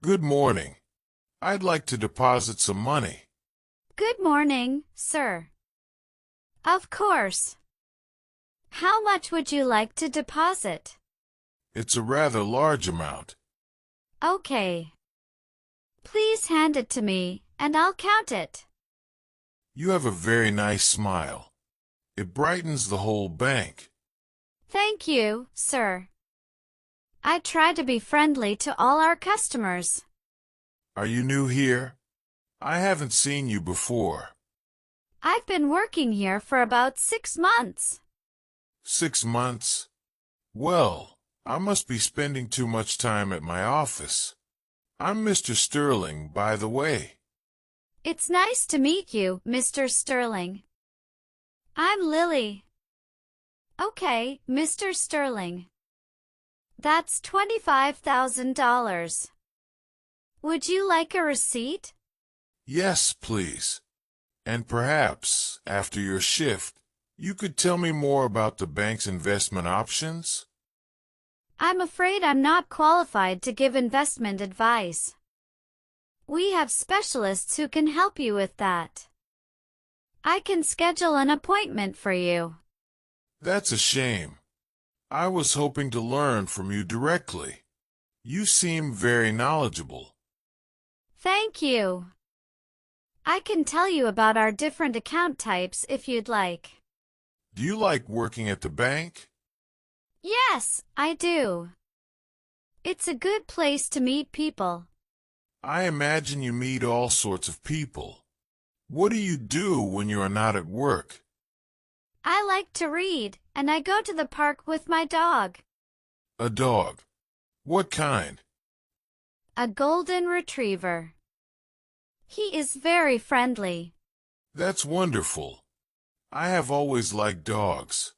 Good morning. I'd like to deposit some money. Good morning, sir. Of course. How much would you like to deposit? It's a rather large amount. Okay. Please hand it to me, and I'll count it. You have a very nice smile. It brightens the whole bank. Thank you, sir. I try to be friendly to all our customers. Are you new here? I haven't seen you before. I've been working here for about 6 months. 6 months? Well, I must be spending too much time at my office. I'm Mr. Sterling, by the way. It's nice to meet you, Mr. Sterling. I'm Lily. Okay, Mr. Sterling. That's $25,000. Would you like a receipt? Yes, please. And perhaps, after your shift, you could tell me more about the bank's investment options? I'm afraid I'm not qualified to give investment advice. We have specialists who can help you with that. I can schedule an appointment for you. That's a shame. I was hoping to learn from you directly. You seem very knowledgeable. Thank you. I can tell you about our different account types if you'd like. Do you like working at the bank? Yes, I do. It's a good place to meet people. I imagine you meet all sorts of people. What do you do when you are not at work? I like to read, and I go to the park with my dog. A dog. What kind? A golden retriever. He is very friendly. That's wonderful. I have always liked dogs.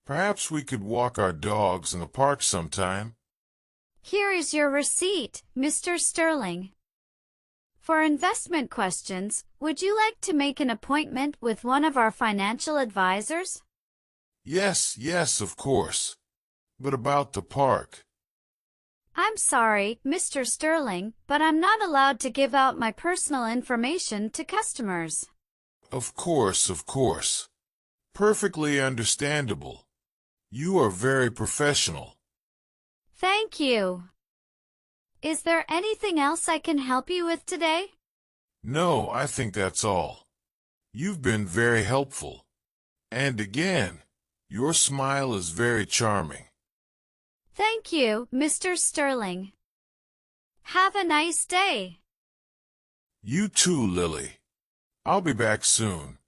Perhaps we could walk our dogs in the park sometime. Here is your receipt, Mr. Sterling. For investment questions, would you like to make an appointment with one of our financial advisors? Yes, of course. But about the park. I'm sorry, Mr. Sterling, but I'm not allowed to give out my personal information to customers. Of course. Perfectly understandable. You are very professional. Thank you. Is there anything else I can help you with today? No, I think that's all. You've been very helpful. And again, your smile is very charming. Thank you, Mr. Sterling. Have a nice day. You too, Lily. I'll be back soon.